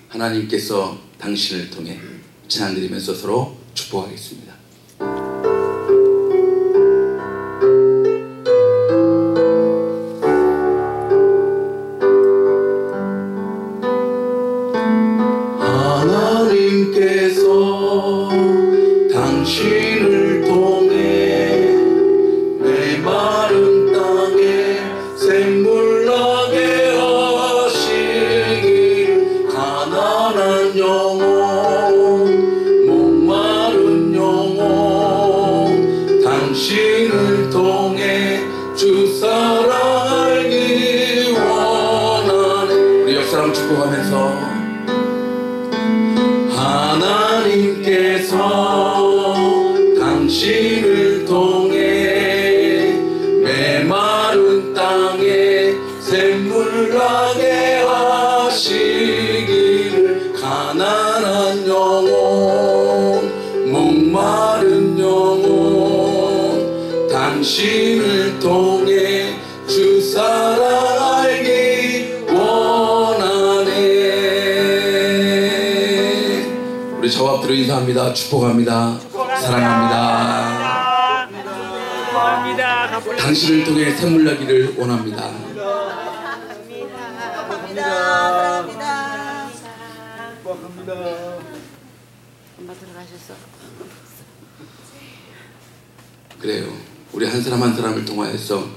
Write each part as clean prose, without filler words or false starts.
하나님께서 당신을 통해 찬양 드리면서 서로 축복하겠습니다. 하나님께서 당신을 통해 메마른 땅에 샘물 나게 하시길 가난한 영혼 목마른 영혼 당신을 통해 주 사랑 알기 원하네. 우리 옆사람 축복하면서 하나님께서 당신을 통해 메마른 땅에 샘물 나게 하시기를 가난한 영혼 목마른 영혼 당신을 통해 주 사랑 알기 원하네. 우리 저 앞으로 인사합니다. 축복합니다. 사랑합니다. 당신을 통해 샘물 나기를 원합니다. 사랑합니다. 엄마 들어가셨어. 그래요. 우리 한 사람 한 사람을 통하여서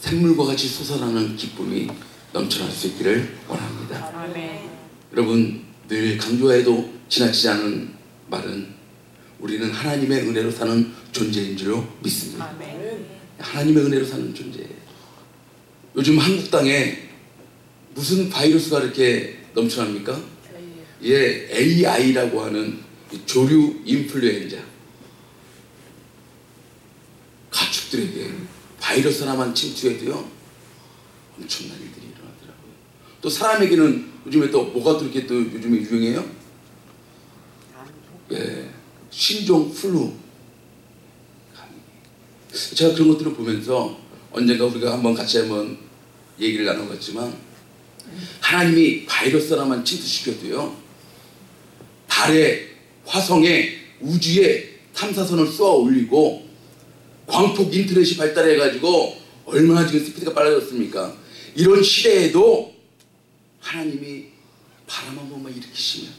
샘물과 같이 솟아나는 기쁨이 넘쳐날 수 있기를 원합니다. 아멘. 여러분, 늘 강조해도 지나치지 않은 말은 우리는 하나님의 은혜로 사는 존재인 줄로 믿습니다. 아멘. 하나님의 은혜로 사는 존재예요. 요즘 한국 땅에 무슨 바이러스가 이렇게 넘쳐납니까? 예, AI라고 하는 조류 인플루엔자. 가축들에게 바이러스 하나만 침투해도요 엄청난 일들이 일어나더라고요. 또 사람에게는 요즘에 또 뭐가 또 이렇게 또 요즘에 유행해요? 예, 신종 플루. 제가 그런 것들을 보면서 언젠가 우리가 한번 같이 한번 얘기를 나눠봤지만 하나님이 바이러스 하나만 침투시켜도요 달에, 화성에, 우주에 탐사선을 쏘아 올리고 광폭 인터넷이 발달해가지고 얼마나 지금 스피드가 빨라졌습니까? 이런 시대에도 하나님이 바람 한 번만 일으키시면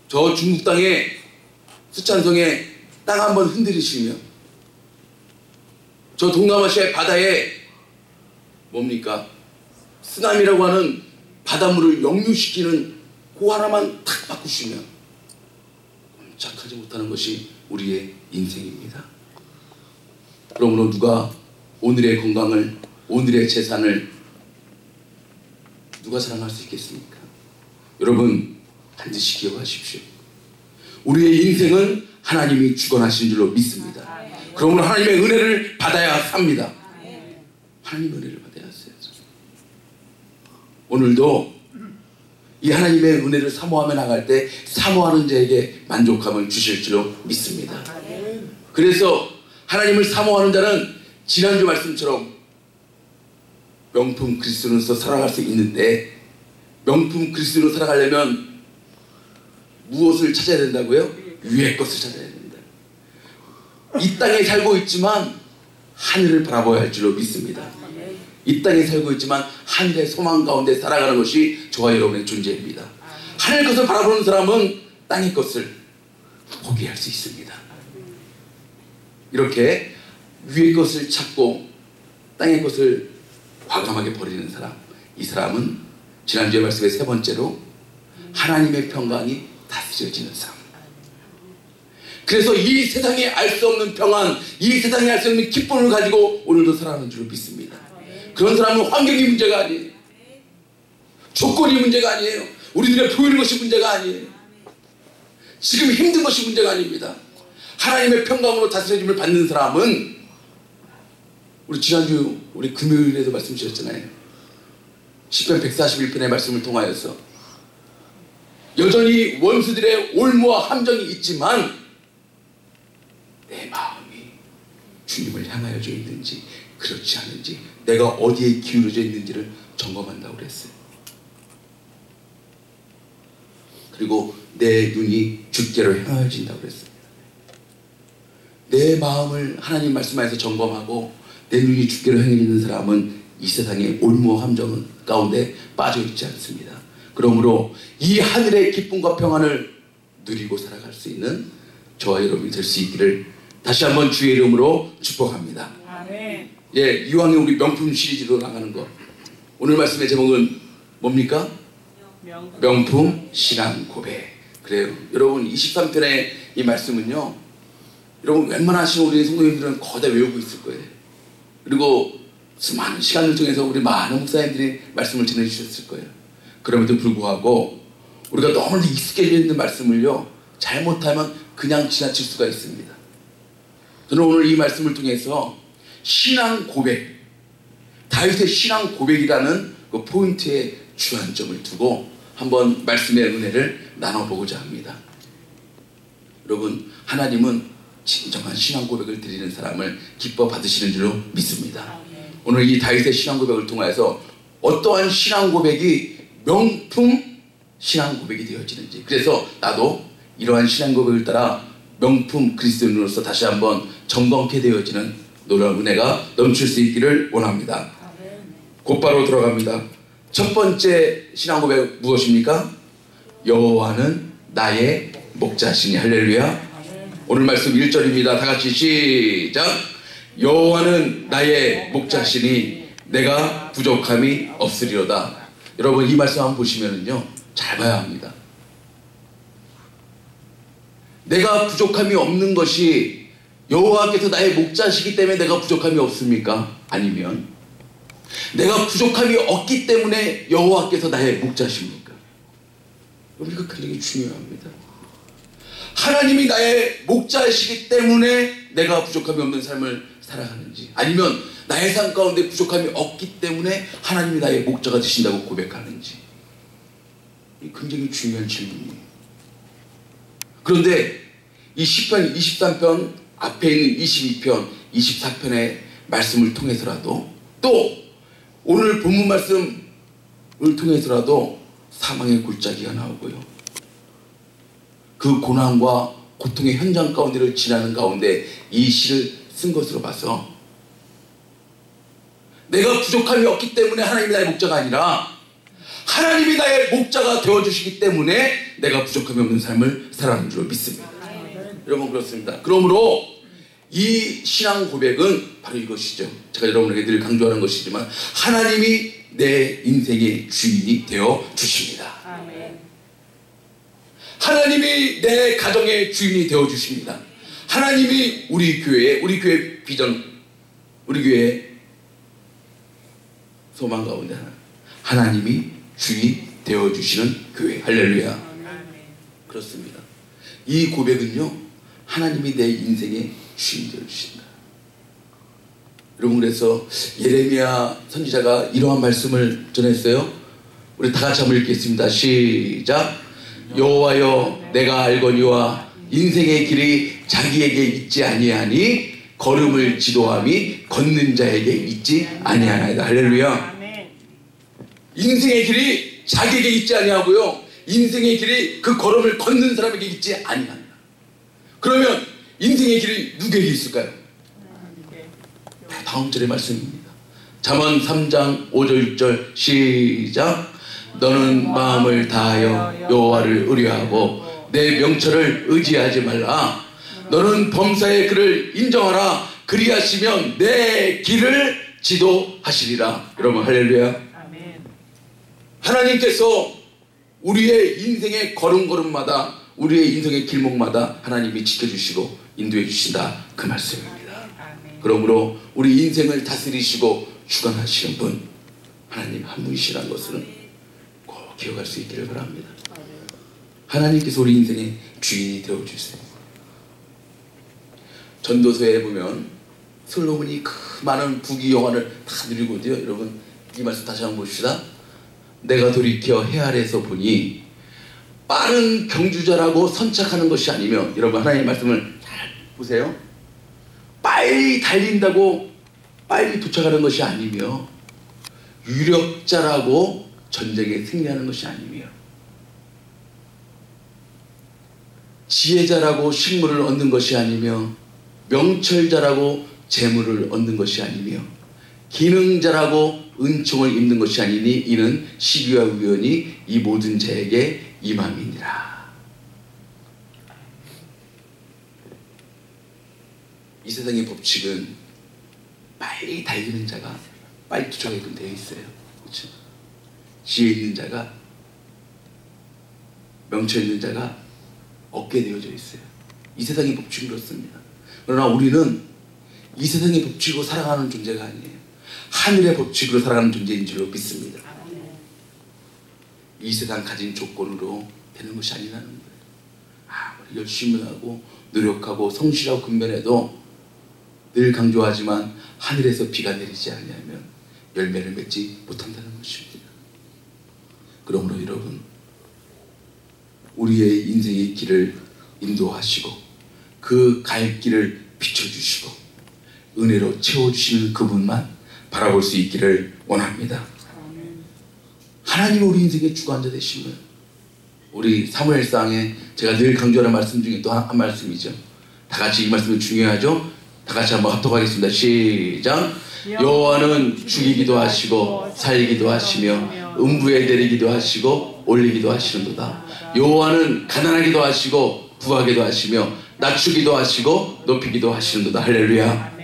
저 중국 땅에 스촨성에 땅 한번 흔들으시면 저 동남아시아의 바다에 뭡니까? 쓰나미라고 하는 바닷물을 역류시키는 그 하나만 탁 바꾸시면 꼼짝하지 못하는 것이 우리의 인생입니다. 그러므로 누가 오늘의 건강을, 오늘의 재산을 누가 사랑할 수 있겠습니까? 여러분 반드시 기억하십시오. 우리의 인생은 하나님이 주관하신 줄로 믿습니다. 그러므로 하나님의 은혜를 받아야 삽니다. 하나님의 은혜를 받아야 했어요. 오늘도 이 하나님의 은혜를 사모하며 나갈 때 사모하는 자에게 만족함을 주실 줄로 믿습니다. 그래서 하나님을 사모하는 자는 지난주 말씀처럼 명품 그리스도로서 살아갈 수 있는데, 명품 그리스도로 살아가려면 무엇을 찾아야 된다고요? 위의 것을 찾아야 된다. 이 땅에 살고 있지만 하늘을 바라봐야 할 줄로 믿습니다. 이 땅에 살고 있지만 하늘의 소망 가운데 살아가는 것이 저와 여러분의 존재입니다. 하늘 것을 바라보는 사람은 땅의 것을 포기할 수 있습니다. 이렇게 위의 것을 찾고 땅의 것을 과감하게 버리는 사람, 이 사람은 지난주의 말씀의 세 번째로 하나님의 평강이 다스려지는 삶. 그래서 이 세상에 알 수 없는 평안, 이 세상에 알 수 없는 기쁨을 가지고 오늘도 살아가는 줄 믿습니다. 그런 사람은 환경이 문제가 아니에요. 조건이 문제가 아니에요. 우리들의 보이는 것이 문제가 아니에요. 지금 힘든 것이 문제가 아닙니다. 하나님의 평강으로 다스려짐을 받는 사람은, 우리 지난주 우리 금요일에도 말씀 주셨잖아요. 시편 141편의 말씀을 통하여서 여전히 원수들의 올무와 함정이 있지만 내 마음이 주님을 향하여져 있는지 그렇지 않은지, 내가 어디에 기울어져 있는지를 점검한다고 그랬어요. 그리고 내 눈이 주께로 향해진다고 그랬습니다. 내 마음을 하나님 말씀 안에서 점검하고 내 눈이 주께로 향해지는 사람은 이 세상의 올무 함정 가운데 빠져있지 않습니다. 그러므로 이 하늘의 기쁨과 평안을 누리고 살아갈 수 있는 저와 여러분이 될 수 있기를 다시 한번 주의 이름으로 축복합니다. 아멘. 예, 이왕에 우리 명품 시리즈로 나가는 거, 오늘 말씀의 제목은 뭡니까? 명품 신앙 고백. 그래요. 여러분 23편의 이 말씀은요, 여러분 웬만하신 우리 성도님들은 거의 다 외우고 있을 거예요. 그리고 수많은 시간을 통해서 우리 많은 목사님들이 말씀을 전해주셨을 거예요. 그럼에도 불구하고 우리가 너무 익숙해져 있는 말씀을요, 잘못하면 그냥 지나칠 수가 있습니다. 저는 오늘 이 말씀을 통해서 신앙 고백, 다윗의 신앙 고백이라는 그 포인트에 주안점을 두고 한번 말씀의 은혜를 나눠보고자 합니다. 여러분, 하나님은 진정한 신앙 고백을 드리는 사람을 기뻐 받으시는 줄로 믿습니다. 오늘 이 다윗의 신앙 고백을 통해서 어떠한 신앙 고백이 명품 신앙 고백이 되어지는지, 그래서 나도 이러한 신앙 고백을 따라 명품 그리스도인으로서 다시 한번 정건케 되어지는 놀라운 은혜가 넘칠 수 있기를 원합니다. 곧바로 들어갑니다. 첫 번째 신앙 고백 무엇입니까? 여호와는 나의 목자시니. 할렐루야. 오늘 말씀 1절입니다. 다같이 시작. 여호와는 나의 목자시니 내가 부족함이 없으리로다. 여러분 이 말씀 한번 보시면은요, 잘 봐야 합니다. 내가 부족함이 없는 것이 여호와께서 나의 목자시기 때문에 내가 부족함이 없습니까? 아니면 내가 부족함이 없기 때문에 여호와께서 나의 목자십니까? 이거 굉장히 중요합니다. 하나님이 나의 목자이시기 때문에 내가 부족함이 없는 삶을 살아가는지, 아니면 나의 삶 가운데 부족함이 없기 때문에 하나님이 나의 목자가 되신다고 고백하는지, 이 굉장히 중요한 질문이에요. 그런데 이 시편 23편 앞에 있는 22편 24편의 말씀을 통해서라도, 또 오늘 본문 말씀을 통해서라도 사망의 골짜기가 나오고요, 그 고난과 고통의 현장 가운데를 지나는 가운데 이 시를 쓴 것으로 봐서 내가 부족함이 없기 때문에 하나님이 나의 목자가 아니라 하나님이 나의 목자가 되어주시기 때문에 내가 부족함이 없는 삶을 살아가는 줄 믿습니다. 여러분 그렇습니다. 그러므로 이 신앙 고백은 바로 이것이죠. 제가 여러분에게 늘 강조하는 것이지만 하나님이 내 인생의 주인이 되어 주십니다. 하나님이 내 가정의 주인이 되어 주십니다. 하나님이 우리 교회 비전, 우리 교회 소망 가운데 하나님이 주인 되어 주시는 교회. 할렐루야. 그렇습니다. 이 고백은요, 하나님이 내 인생의 주인 되어 주신다. 여러분, 그래서 예레미야 선지자가 이러한 말씀을 전했어요. 우리 다 같이 한번 읽겠습니다. 시작. 여호와여, 내가 알거니와 인생의 길이 자기에게 있지 아니하니 걸음을 지도함이 걷는 자에게 있지 아니하나이다. 할렐루야. 인생의 길이 자기에게 있지 아니하고요, 인생의 길이 그 걸음을 걷는 사람에게 있지 아니하다. 그러면 인생의 길이 누구에게 있을까요? 다음 절의 말씀입니다. 잠언 3장 5절 6절 시작. 너는 마음을 다하여 여호와를 의뢰하고 내 명철을 의지하지 말라. 너는 범사의 그를 인정하라. 그리하시면 내 길을 지도하시리라. 여러분 할렐루야. 하나님께서 우리의 인생의 걸음걸음마다, 우리의 인생의 길목마다 하나님이 지켜주시고 인도해 주신다, 그 말씀입니다. 그러므로 우리 인생을 다스리시고 주관하시는 분 하나님 한 분이시라는 것은 꼭 기억할 수 있기를 바랍니다. 하나님께서 우리 인생의 주인이 되어주세요. 전도서에 보면 솔로몬이 그 많은 부귀 영화를 다 누리고도요, 여러분 이 말씀 다시 한번 봅시다. 내가 돌이켜 해 아래에서 보니 빠른 경주자라고 선착하는 것이 아니며, 여러분 하나님의 말씀을 잘 보세요. 빨리 달린다고 빨리 도착하는 것이 아니며, 유력자라고 전쟁에 승리하는 것이 아니며, 지혜자라고 식물을 얻는 것이 아니며 명철자라고 재물을 얻는 것이 아니며 기능자라고 은총을 입는 것이 아니니 이는 시기와 우연이 이 모든 자에게 임함이니라. 이 세상의 법칙은 빨리 달리는 자가 빨리 도착하게끔 되어 있어요. 그렇죠? 지혜 있는 자가, 명철 있는 자가 얻게 되어져 있어요. 이 세상의 법칙은 그렇습니다. 그러나 우리는 이 세상의 법칙으로 살아가는 존재가 아니에요. 하늘의 법칙으로 살아가는 존재인 줄로 믿습니다. 이 세상 가진 조건으로 되는 것이 아니라는 거예요. 아무리 열심히 하고 노력하고 성실하고 근면해도 늘 강조하지만 하늘에서 비가 내리지 않으면 열매를 맺지 못한다는 것입니다. 그러므로 여러분, 우리의 인생의 길을 인도하시고 그 갈 길을 비춰주시고 은혜로 채워주시는 그분만 바라볼 수 있기를 원합니다. 하나님 우리 인생의 주관자 되시면, 우리 사무엘상에 제가 늘 강조하는 말씀 중에 또 한 말씀이죠. 다 같이 이 말씀이 중요하죠. 다 같이 한번 합독하겠습니다. 시작. 여호와는 죽이기도 하시고 살리기도 하시며 음부에 내리기도 하시고 올리기도 하시는도다. 여호와는 가난하기도 하시고 부하기도 하시며 낮추기도 하시고 높이기도 하시는도다. 할렐루야.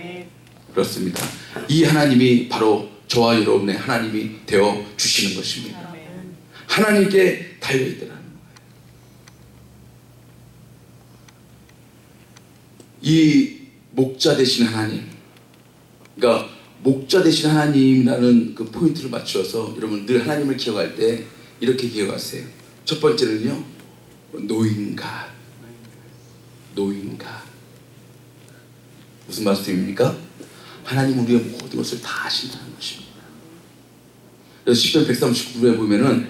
그렇습니다. 이 하나님이 바로 저와 여러분의 하나님이 되어 주시는 것입니다. 하나님께 달려있더라는 거예요. 이 목자 되신 하나님, 그러니까 목자 되신 하나님이라는 그 포인트를 맞춰서 여러분 늘 하나님을 기억할 때 이렇게 기억하세요. 첫 번째는요, 노인갓. 노인갓. 무슨 말씀입니까? 하나님 우리의 모든 것을 다 아신다는 것입니다. 그래서 시편 139편에 보면은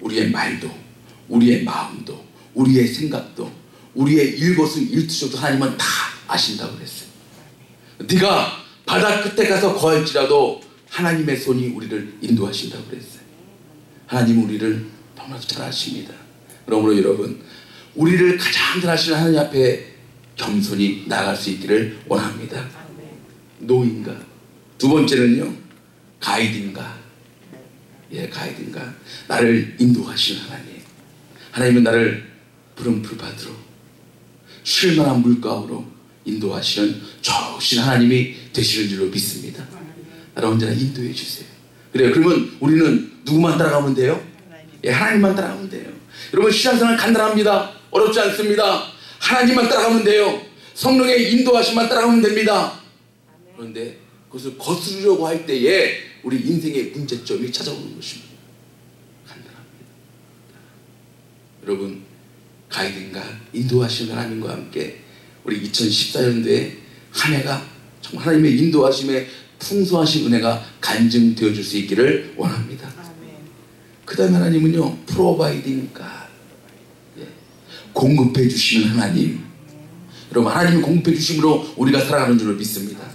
우리의 말도, 우리의 마음도, 우리의 생각도, 우리의 일거수일투족도 하나님은 다 아신다고 그랬어요. 네가 바다 끝에 가서 거할지라도 하나님의 손이 우리를 인도하신다고 그랬어요. 하나님은 우리를 너무나도 잘 아십니다. 그러므로 여러분, 우리를 가장 잘 아시는 하나님 앞에 겸손히 나아갈 수 있기를 원합니다. 노인가. 두 번째는요, 가이드인가. 예, 가이드인가. 나를 인도하시는 하나님. 하나님은 나를 푸른 풀밭으로 쉴 만한 물가로 인도하시는 좋으신 하나님이 되시는 줄로 믿습니다. 나를 언제나 인도해 주세요. 그래요. 그러면 우리는 누구만 따라가면 돼요? 예, 하나님만 따라가면 돼요. 여러분, 신앙생활 간단합니다. 어렵지 않습니다. 하나님만 따라가면 돼요. 성령의 인도하심만 따라가면 됩니다. 그런데 그것을 거스르려고 할 때에 우리 인생의 문제점이 찾아오는 것입니다. 간단합니다. 여러분, 가이드인가 인도하시는 하나님과 함께 우리 2014년도에 한 해가 정말 하나님의 인도하심에 풍성하신 은혜가 간증되어 줄 수 있기를 원합니다. 그 다음에 하나님은요, 프로바이딩 갓. 예. 공급해 주시는 하나님. 여러분, 하나님이 공급해 주심으로 우리가 살아가는 줄을 믿습니다.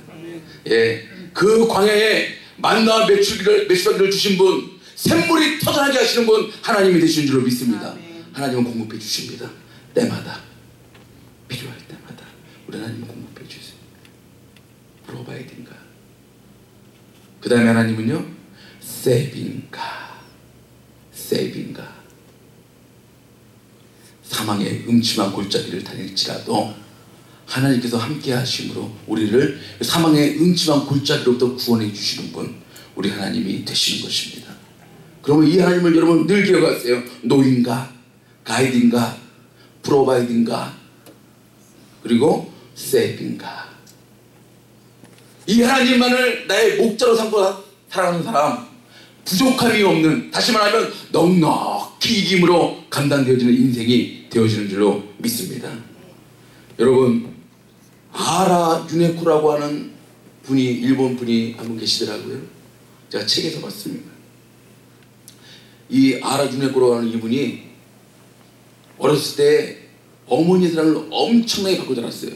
예. 그 광야에 만나와 메추라기를 주신 분, 샘물이 터져나게 하시는 분, 하나님이 되시는 줄을 믿습니다. 하나님은 공급해 주십니다. 때마다, 필요할 때마다 우리 하나님은 공급해 주세요. 프로바이딩 갓. 그 다음에 하나님은요, 세이빙가. 세이빙가. 사망의 음침한 골짜기를 다닐지라도 하나님께서 함께 하심으로 우리를 사망의 음침한 골짜기로부터 구원해 주시는 분, 우리 하나님이 되시는 것입니다. 그러면 이 하나님을 여러분 늘 기억하세요. 노인가, 가이드인가, 프로바이딩가, 그리고 세이빙가. 이 하나님만을 나의 목자로 삼고 살아가는 사람, 부족함이 없는, 다시 말하면 넉넉히 이김으로 감당되어지는 인생이 되어지는 줄로 믿습니다. 여러분, 아라 유네코라고 하는 분이, 일본 분이 한 분 계시더라고요. 제가 책에서 봤습니다. 이 아라 유네코라고 하는 이분이 어렸을 때 어머니의 사랑을 엄청나게 받고 자랐어요.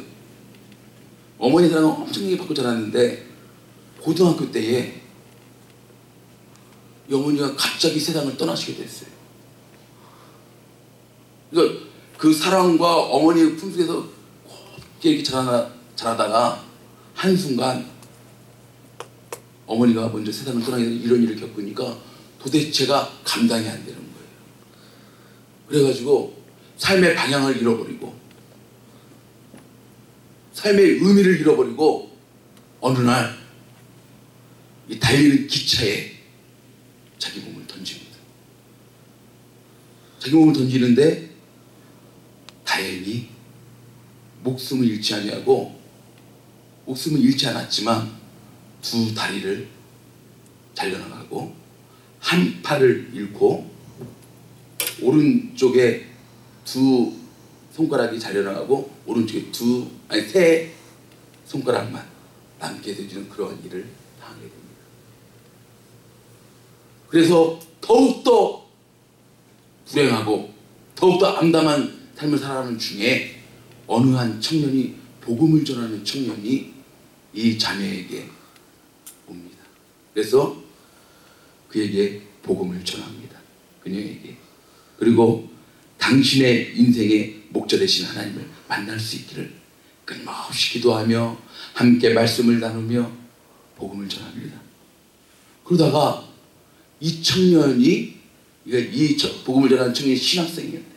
어머니의 사랑을 엄청나게 받고 자랐는데 고등학교 때에 어머니가 갑자기 세상을 떠나시게 됐어요. 그러니까 그 사랑과 어머니의 품속에서 곱게 이렇게 자라다가 한순간 어머니가 먼저 세상을 떠나게 되는 이런 일을 겪으니까 도대체가 감당이 안 되는 거예요. 그래가지고 삶의 방향을 잃어버리고 삶의 의미를 잃어버리고 어느 날 이 달리는 기차에 자기 몸을 던집니다. 자기 몸을 던지는데 다행히 목숨을 잃지 아니하고 목숨을 잃지 않았지만 두 다리를 잘려나가고 한 팔을 잃고 오른쪽에 두 손가락이 잘려나가고 오른쪽에 세 손가락만 남게 되는 그런 일을 당하게 됩니다. 그래서 더욱더 불행하고 더욱더 암담한 삶을 살아가는 중에 어느 한 청년이 복음을 전하는 청년이 이 자매에게 옵니다. 그래서 그에게 복음을 전합니다. 그녀에게. 그리고 당신의 인생의 목자 되신 하나님을 만날 수 있기를 끊임없이 기도하며 함께 말씀을 나누며 복음을 전합니다. 그러다가 이 청년이 복음을 전하는 청년이 신학생이었대.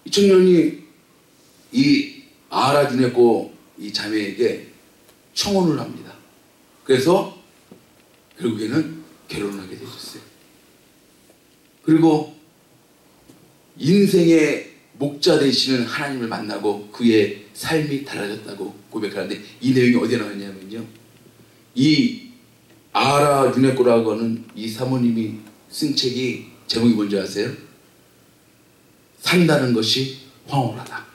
이 청년이 이 아라주네고 이 자매에게 청혼을 합니다. 그래서 결국에는 결혼하게 되셨어요. 그리고 인생의 목자 되시는 하나님을 만나고 그의 삶이 달라졌다고 고백하는데 이 내용이 어디에 나왔냐면요. 이 아라 유네코라고 하는 이 사모님이 쓴 책이 제목이 뭔지 아세요? 산다는 것이 황홀하다.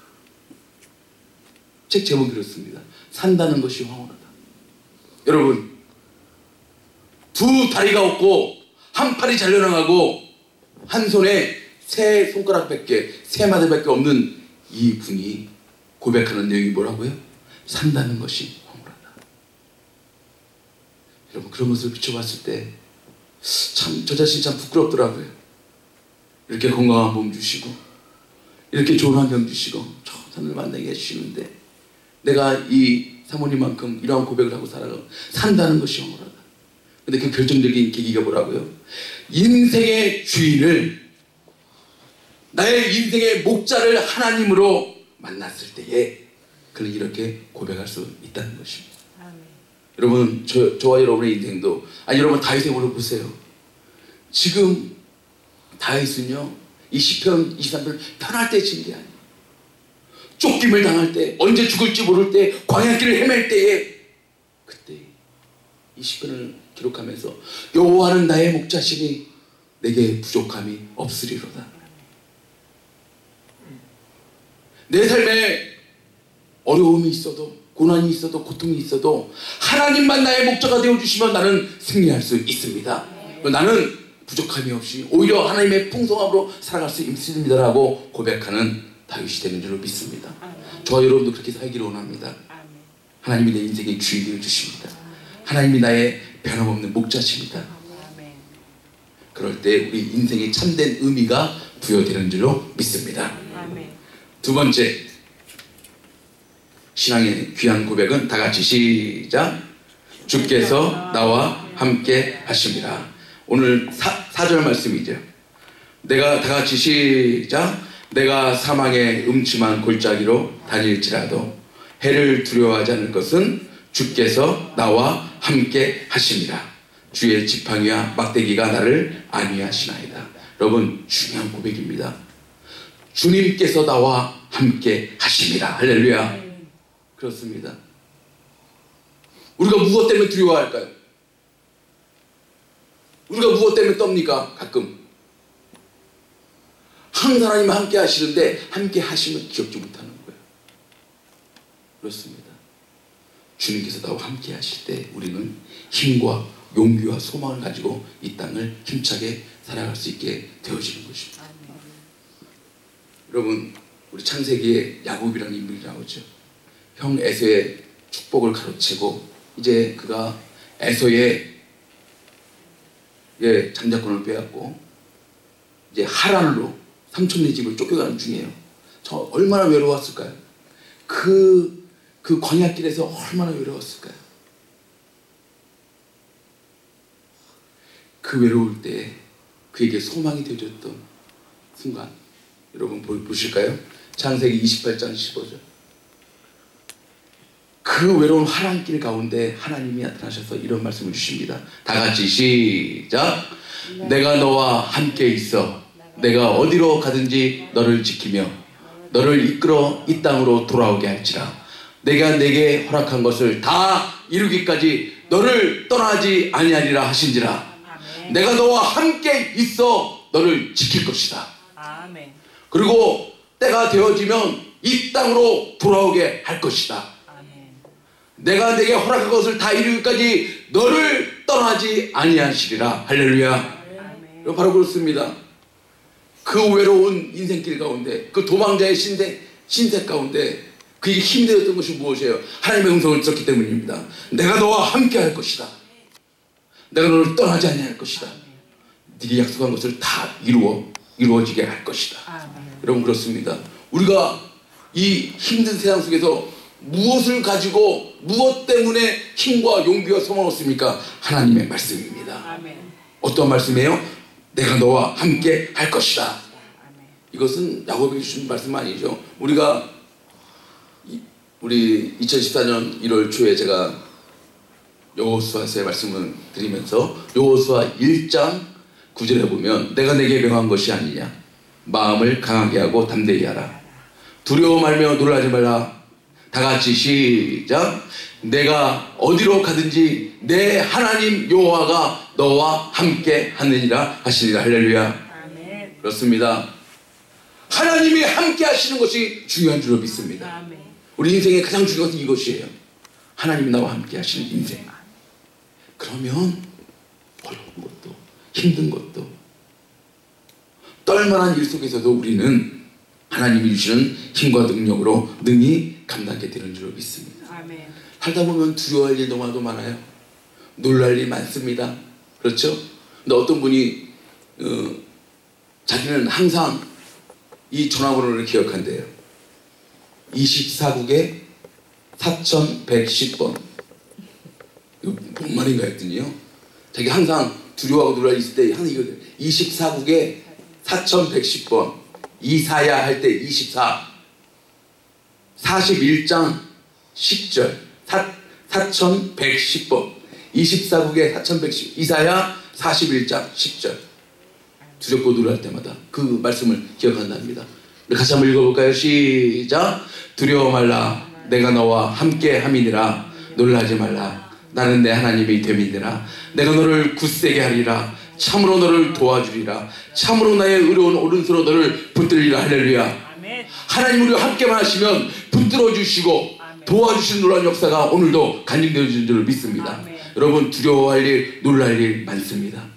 책 제목이 그렇습니다. 산다는 것이 황홀하다. 여러분, 두 다리가 없고 한 팔이 잘려나가고 한 손에 세 손가락밖에 세 마디밖에 없는 이 분이 고백하는 내용이 뭐라고요? 산다는 것이 황홀하다. 여러분, 그런 것을 비춰봤을 때 참 저 자신이 참 부끄럽더라고요. 이렇게 건강한 몸 주시고 이렇게 좋은 환경 주시고 저를 만나게 해주시는데 내가 이 사모님만큼 이러한 고백을 하고 살아가고 산다는 것이 황홀하다. 근데 그 결정적인 계기가 뭐라고요? 인생의 주인을, 나의 인생의 목자를 하나님으로 만났을 때에 그는 이렇게 고백할 수 있다는 것입니다. 아멘. 여러분, 저와 여러분의 인생도, 여러분 다윗의 모습을 보세요. 지금 다윗은요, 이 시편 23편을 편할 때 친 게 아니에요. 쫓김을 당할 때, 언제 죽을지 모를 때, 광야길을 헤맬 때에 그때 이 시편을 기록하면서 여호와는 나의 목자시니 내게 부족함이 없으리로다. 내 삶에 어려움이 있어도 고난이 있어도 고통이 있어도 하나님만 나의 목자가 되어주시면 나는 승리할 수 있습니다. 나는 부족함이 없이 오히려 하나님의 풍성함으로 살아갈 수 있습니다라고 고백하는 다윗이 되는 줄로 믿습니다. 저와 여러분도 그렇게 살기를 원합니다. 하나님이 내 인생의 주인을 주십니다. 하나님이 나의 변함없는 목자십니다. 그럴 때 우리 인생의 참된 의미가 부여되는 줄로 믿습니다. 두 번째 신앙의 귀한 고백은 다 같이 시작. 주께서 나와 함께 하십니다. 오늘 4절 말씀이죠. 내가 다 같이 시작. 내가 사망의 음침한 골짜기로 다닐지라도 해를 두려워하지 않을 것은 주께서 나와 함께 하십니다. 주의 지팡이와 막대기가 나를 안위하시나이다. 여러분, 중요한 고백입니다. 주님께서 나와 함께 하십니다. 할렐루야. 그렇습니다. 우리가 무엇 때문에 두려워할까요? 우리가 무엇 때문에 떱니까? 가끔 항상 하나님 함께 하시는데 함께 하시면 기억지 못하는 거예요. 그렇습니다. 주님께서 나와 함께 하실 때 우리는 힘과 용기와 소망을 가지고 이 땅을 힘차게 살아갈 수 있게 되어지는 것입니다. 여러분, 우리 창세기에 야곱이라는 인물이 나오죠. 형 에서의 축복을 가로채고 이제 그가 에서의 장자권을 빼앗고 이제 하란으로 삼촌네 집을 쫓겨가는 중이에요. 저 얼마나 외로웠을까요? 그 광야길에서 얼마나 외로웠을까요? 그 외로울 때 그에게 소망이 되어줬던 순간, 여러분 보실까요? 창세기 28장 15절. 그 외로운 하란길 가운데 하나님이 나타나셔서 이런 말씀을 주십니다. 다 같이 시작. 내가 너와 함께 있어 내가 어디로 가든지 너를 지키며 너를 이끌어 이 땅으로 돌아오게 할지라. 내가 내게 허락한 것을 다 이루기까지 너를 떠나지 아니하리라 하신지라. 내가 너와 함께 있어 너를 지킬 것이다. 아멘. 그리고 때가 되어지면 이 땅으로 돌아오게 할 것이다. 아멘. 내가 내게 허락한 것을 다 이루기까지 너를 떠나지 아니하시리라. 할렐루야. 아멘. 바로 그렇습니다. 그 외로운 인생길 가운데, 그 도망자의 신세 가운데 그에게 힘되었던 것이 무엇이에요? 하나님의 음성을 들었기 때문입니다. 내가 너와 함께 할 것이다. 내가 너를 떠나지 아니할 것이다. 네게 약속한 것을 다 이루어지게 할 것이다. 아멘. 여러분 그렇습니다. 우리가 이 힘든 세상 속에서 무엇을 가지고 무엇 때문에 힘과 용기와 소망을 얻습니까? 하나님의 말씀입니다. 아멘. 어떤 말씀이에요? 내가 너와 함께 할 것이다. 아멘. 이것은 야곱에게 주신 말씀 아니죠. 우리 2014년 1월 초에 제가 여호수아서의 말씀을 드리면서 여호수아 1장 9절에 보면 내가 내게 명한 것이 아니냐 마음을 강하게 하고 담대히 하라. 두려워 말며 놀라지 말라. 다 같이 시작. 내가 어디로 가든지 내 하나님 여호와가 너와 함께 하느니라 하시니라. 할렐루야. 아멘. 그렇습니다. 하나님이 함께 하시는 것이 중요한 줄로 믿습니다. 아멘. 우리 인생의 가장 중요한 것은 이것이에요. 하나님이 나와 함께 하시는 인생. 그러면 어려운 것도 힘든 것도 떨만한 일 속에서도 우리는 하나님이 주시는 힘과 능력으로 능히 감당하게 되는 줄로 믿습니다. 아멘. 살다 보면 두려워할 일도 많아요. 놀랄 일 많습니다. 그렇죠? 근데 어떤 분이 자기는 항상 이 전화번호를 기억한대요. 24국에 4110번. 이거 뭔 말인가 했더니요, 자기 항상 두려워하고 놀랄 일 있을 때 항상 이거 24국에 4110번, 이사야 할 때 24, 41장 10절 4110번, 24국에 4110, 이사야 41장 10절. 두렵고 놀랄 때마다 그 말씀을 기억한답니다. 우리 같이 한번 읽어볼까요? 시작. 두려워 말라. 내가 너와 함께 함이니라. 놀라지 말라. 나는 내 하나님이 됨이니라. 내가 너를 굳세게 하리라. 참으로 너를 도와주리라. 참으로 나의 의로운 오른손으로 너를 붙들리라. 할렐루야. 아멘. 하나님 우리와 함께만 하시면 붙들어 주시고 도와주시는 놀라운 역사가 오늘도 간증되어지는 줄 믿습니다. 아멘. 여러분 두려워할 일, 놀랄 일 많습니다.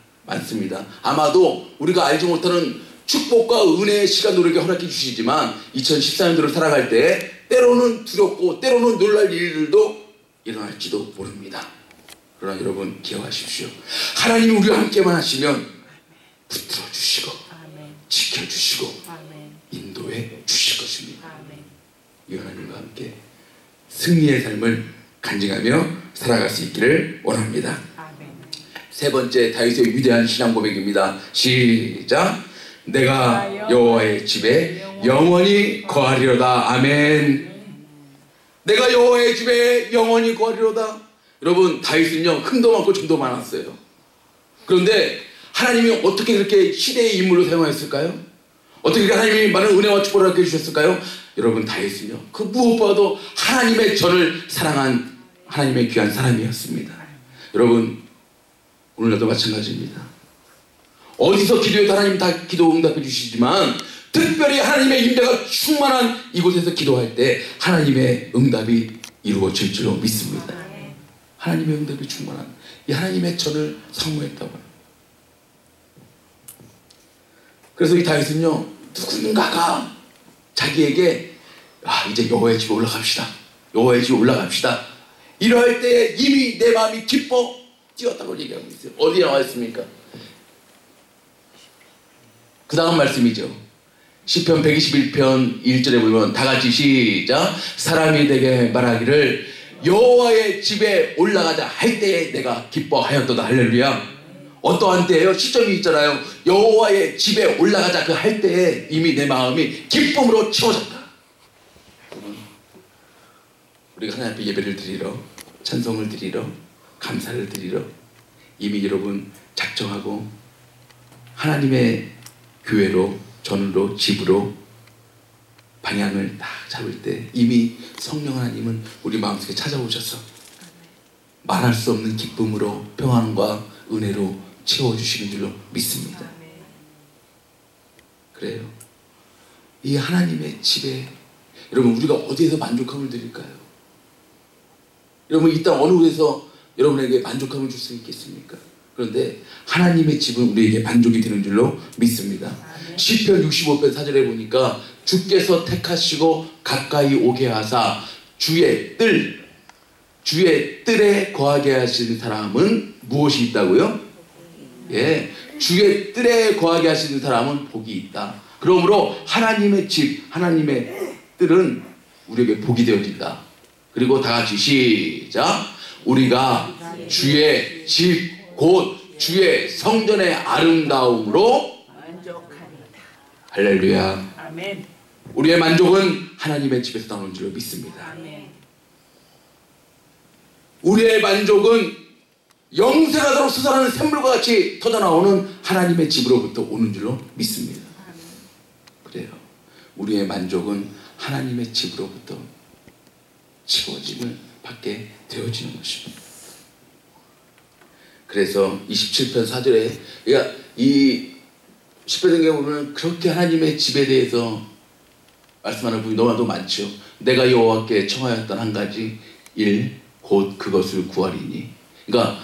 아마도 우리가 알지 못하는 축복과 은혜의 시간 우리에게 허락해 주시지만 2014년도를 살아갈 때 때로는 두렵고 때로는 놀랄 일들도 일어날지도 모릅니다. 그러나 여러분 기억하십시오. 하나님이 우리와 함께만 하시면 붙들어 주시고 아멘. 지켜주시고 아멘. 인도해 주실 것입니다. 아멘. 이 하나님과 함께 승리의 삶을 간증하며 살아갈 수 있기를 원합니다. 아멘. 세 번째 다윗의 위대한 신앙 고백입니다. 시작. 내가 여호와의 집에 영원히 거하리로다. 아멘. 내가 여호와의 집에 영원히 거하리로다. 여러분 다윗은요 흥도 많고 정도 많았어요. 그런데 하나님이 어떻게 그렇게 시대의 인물로 사용하였을까요? 어떻게 하나님이 많은 은혜와 축복을 해주셨을까요? 여러분 다윗은요 그 무엇보다도 하나님의 저를 사랑한 하나님의 귀한 사람이었습니다. 여러분 오늘날도 마찬가지입니다. 어디서 기도해도 하나님 다 기도 응답해 주시지만 특별히 하나님의 임재가 충만한 이곳에서 기도할 때 하나님의 응답이 이루어질 줄로 믿습니다. 하나님의 응답이 충만한 이 하나님의 전을 사모했다고 해요. 그래서 이 다윗은요 누군가가 자기에게 이제 여호와의 집에 올라갑시다. 여호와의 집에 올라갑시다. 이러할 때 이미 내 마음이 기뻐 뛰었다고 얘기하고 있어요. 어디에 나와 있습니까? 그 다음 말씀이죠. 시편 121편 1절에 보면 다 같이 시작. 사람이 내게 말하기를 여호와의 집에 올라가자 할 때에 내가 기뻐하였도다. 할렐루야. 어떠한 때예요? 시점이 있잖아요. 여호와의 집에 올라가자 그 할 때에 이미 내 마음이 기쁨으로 채워졌다. 우리가 하나님 앞에 예배를 드리러, 찬송을 드리러, 감사를 드리러 이미 여러분 작정하고 하나님의 교회로, 전으로, 집으로 방향을 딱 잡을 때 이미 성령 하나님은 우리 마음속에 찾아오셔서 말할 수 없는 기쁨으로, 평안과 은혜로 채워주시는 줄로 믿습니다. 그래요. 이 하나님의 집에 여러분 우리가 어디에서 만족함을 드릴까요? 여러분 이 땅 어느 곳에서 여러분에게 만족함을 줄 수 있겠습니까? 그런데 하나님의 집은 우리에게 만족이 되는 줄로 믿습니다. 시편 65편 4절에 보니까 주께서 택하시고 가까이 오게 하사 주의 뜰에 거하게 하시는 사람은 무엇이 있다고요? 예, 주의 뜰에 거하게 하시는 사람은 복이 있다. 그러므로 하나님의 집, 하나님의 뜰은 우리에게 복이 되어진다. 그리고 다 같이 시작. 우리가 주의 집 곧 주의 성전의 아름다움으로 만족하리다. 할렐루야. 아멘. 우리의 만족은 하나님의 집에서 나오는 줄로 믿습니다. 아멘. 우리의 만족은 영생하도록 솟아나는 샘물과 같이 터져나오는 하나님의 집으로부터 오는 줄로 믿습니다. 아멘. 그래요. 우리의 만족은 하나님의 집으로부터 채워짐을 받게 되어지는 것입니다. 그래서 27편 4절에 그러니까 이 시편에 보면 그렇게 하나님의 집에 대해서 말씀하는 분이 너무나도 많죠. 내가 여호와께 청하였던 한 가지 일 곧 그것을 구하리니. 그러니까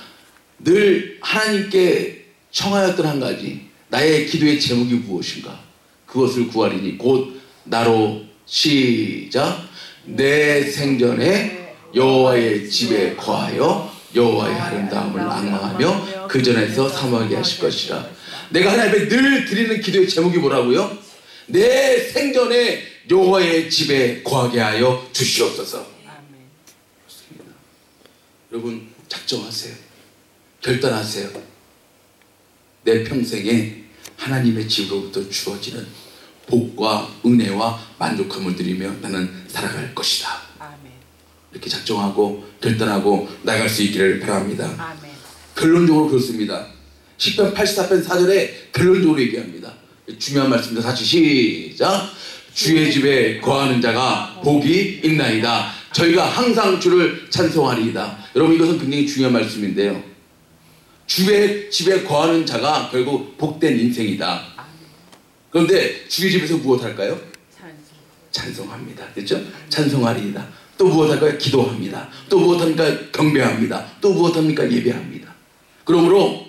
늘 하나님께 청하였던 한 가지 나의 기도의 제목이 무엇인가 그것을 구하리니 곧 나로 시작. 내 생전에 여호와의 집에 거하여 여호와의 아름다움을 앙망하며 그 전에서 사모하게 하실 것이라. 내가 하나님 앞에 늘 드리는 기도의 제목이 뭐라고요? 내 생전에 여호와의 집에 거하게 하여 주시옵소서. 그렇습니다. 여러분 작정하세요. 결단하세요. 내 평생에 하나님의 집으로부터 주어지는 복과 은혜와 만족함을 누리며 나는 살아갈 것이다. 아멘. 이렇게 작정하고 결단하고 나갈 수 있기를 바랍니다. 아멘. 결론적으로 그렇습니다. 시편 84편 4절에 결론적으로 얘기합니다. 중요한 말씀입니다. 다시 시작. 주의 집에 거하는 자가 복이 있나이다. 저희가 항상 주를 찬송하리이다. 여러분 이것은 굉장히 중요한 말씀인데요. 주의 집에 거하는 자가 결국 복된 인생이다. 그런데 주의 집에서 무엇할까요? 찬송합니다. 그렇죠? 찬송하리이다. 또 무엇할까요? 기도합니다. 또 무엇합니까? 경배합니다. 또 무엇합니까? 예배합니다. 그러므로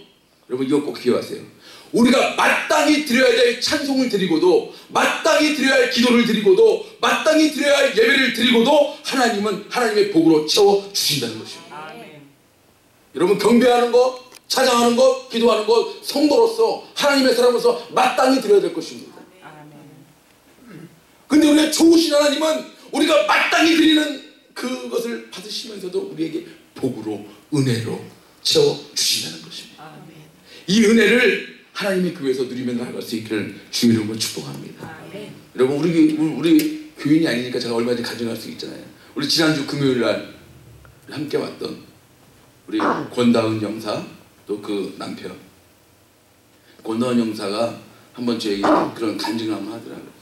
여러분 이거 꼭 기억하세요. 우리가 마땅히 드려야 될 찬송을 드리고도 마땅히 드려야 할 기도를 드리고도 마땅히 드려야 할 예배를 드리고도 하나님은 하나님의 복으로 채워주신다는 것입니다. 아멘. 여러분 경배하는 것, 찬양하는 것, 기도하는 것 성도로서 하나님의 사람으로서 마땅히 드려야 될 것입니다. 근데 우리가 좋으신 하나님은 우리가 마땅히 드리는 그것을 받으시면서도 우리에게 복으로 은혜로 채워주신다는 것입니다. 아멘. 이 은혜를 하나님의 교회에서 누리며 나아갈 수 있기를 주의 이름으로 축복합니다. 아멘. 여러분 우리 교인이 아니니까 제가 얼마든지 가정할 수 있잖아요. 우리 지난주 금요일날 함께 왔던 우리 권다은 영사 또 그 남편 권다은 영사가 한번 저에게 그런 간증을 한번 하더라고요.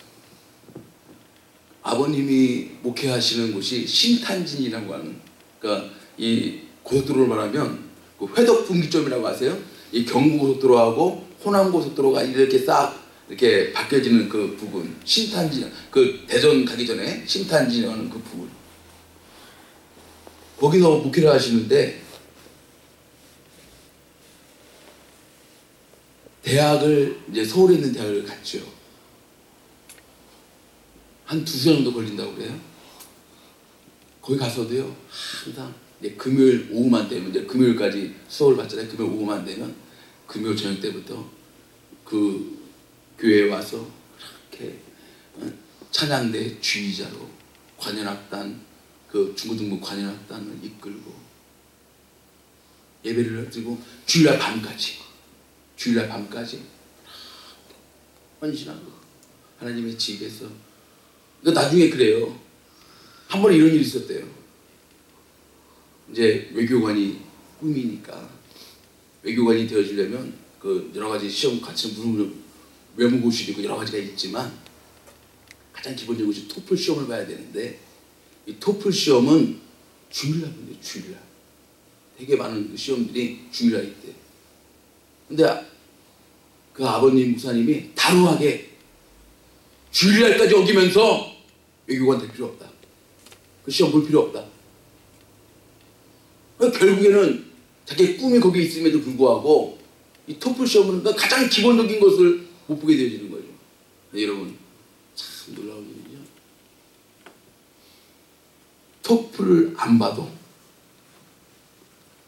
아버님이 목회하시는 곳이 신탄진이라고 하는, 그러니까 이 고속도로를 말하면 그 회덕 분기점이라고 아세요? 이 경부고속도로하고 호남고속도로가 이렇게 싹 이렇게 바뀌어지는 그 부분, 신탄진, 그 대전 가기 전에 신탄진이라는 그 부분. 거기서 목회를 하시는데 대학을 이제 서울에 있는 대학을 갔죠. 한 2시간 정도 걸린다고 그래요. 거기 가서도요 항상 이제 금요일 오후만 되면 이제 금요일까지 수업을 받잖아요. 금요일 오후만 되면 금요일 저녁 때부터 그 교회에 와서 이렇게 찬양대 주의자로 관현악단 그 중고등부 관현악단을 이끌고 예배를 드리고 주일날 밤까지 헌신하고 하나님의 집에서 나중에 그래요. 한 번에 이런 일이 있었대요. 이제 외교관이 꿈이니까 외교관이 되어주려면 그 여러 가지 시험 같이 무슨 외무고시도 여러 가지가 있지만 가장 기본적인 것이 토플 시험을 봐야 되는데 이 토플 시험은 주일날 본대요. 주일날 되게 많은 그 시험들이 주일날 있대. 근데 그 아버님 목사님이 단호하게 주일날까지 어기면서 외교관 될 필요 없다. 그 시험 볼 필요 없다. 결국에는 자기 꿈이 거기에 있음에도 불구하고 이 토플 시험은 가장 기본적인 것을 못 보게 되어지는 거죠. 여러분 참 놀라운 일이죠. 토플을 안 봐도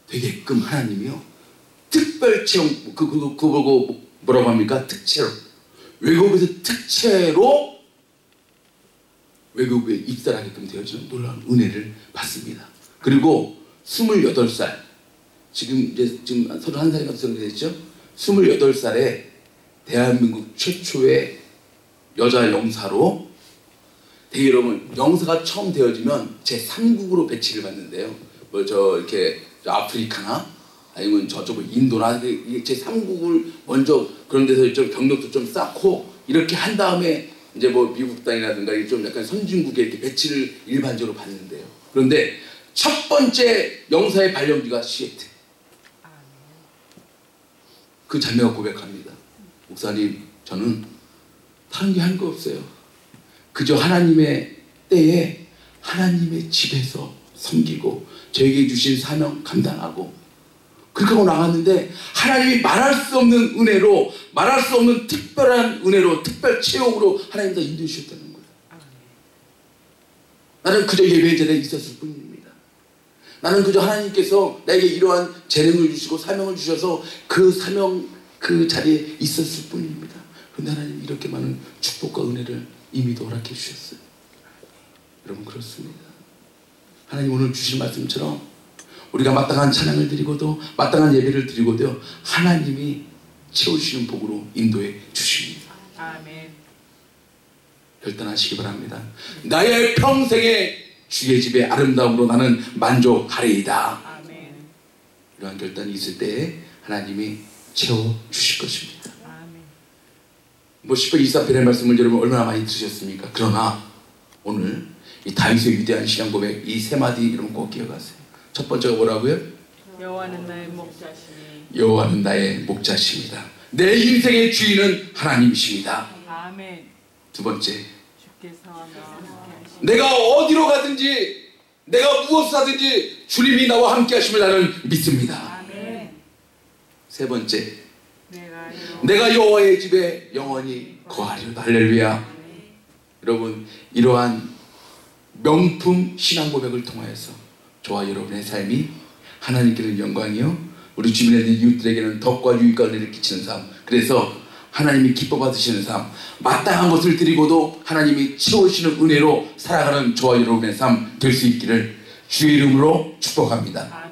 되게끔 하나님이요 특별 채용 그거 보고 뭐라고 합니까? 특채로 외국에서 특채로 외국에 입사를 하게끔 되어지는 놀라운 은혜를 받습니다. 그리고 28살 지금 31살인가 됐죠? 28살에 대한민국 최초의 여자 영사로 되게 여러분 영사가 처음 되어지면 제3국으로 배치를 받는데요. 뭐 이렇게 아프리카나 아니면 저쪽 인도나 제3국을 먼저 그런 데서 좀 경력도 좀 쌓고 이렇게 한 다음에 이제 뭐 미국 땅이라든가 좀 약간 선진국에 이렇게 배치를 일반적으로 받는데요. 그런데 첫 번째 영사의 발령지가 시애틀. 그 자매가 고백합니다. 목사님, 저는 다른 게 한 거 없어요. 그저 하나님의 때에 하나님의 집에서 섬기고 저에게 주신 사명 감당하고 그렇게 하고 나갔는데 하나님이 말할 수 없는 은혜로 말할 수 없는 특별한 은혜로 특별 체험으로 하나님 다 인도해 주셨다는 거예요. 나는 그저 예배 자리에 있었을 뿐입니다. 나는 그저 하나님께서 나에게 이러한 재능을 주시고 사명을 주셔서 그 사명 그 자리에 있었을 뿐입니다. 그런데 하나님 이렇게 많은 축복과 은혜를 이미도 허락해 주셨어요. 여러분 그렇습니다. 하나님 오늘 주신 말씀처럼 우리가 마땅한 찬양을 드리고도 마땅한 예배를 드리고도 하나님이 채우시는 복으로 인도해 주십니다. 아멘. 결단하시기 바랍니다. 나의 평생에 주의 집의 아름다움으로 나는 만족하리이다. 아멘. 이러한 결단이 있을 때에 하나님이 채워주실 것입니다. 아멘. 뭐 10편 24편의 말씀을 여러분 얼마나 많이 들으셨습니까? 그러나 오늘 이 다윗의 위대한 신앙 고백 이 세 마디 여러분 꼭 기억하세요. 첫 번째가 뭐라고요? 여호와는 나의 목자시니 여호와는 나의 목자십니다. 내 인생의 주인은 하나님이십니다. 아멘. 두 번째, 주께서 나와 함께하시니 내가 어디로 가든지 내가 무엇을 하든지 주님이 나와 함께 하심을 나는 믿습니다. 아멘. 세 번째, 내가 여호와의 집에 영원히 거하리로다. 할렐루야. 여러분 이러한 명품 신앙 고백을 통하여서 저와 여러분의 삶이 하나님께는 영광이요 우리 주변에 있는 이웃들에게는 덕과 유익과 은혜를 끼치는 삶, 그래서 하나님이 기뻐 받으시는 삶, 마땅한 것을 드리고도 하나님이 채우시는 은혜로 살아가는 저와 여러분의 삶 될 수 있기를 주의 이름으로 축복합니다.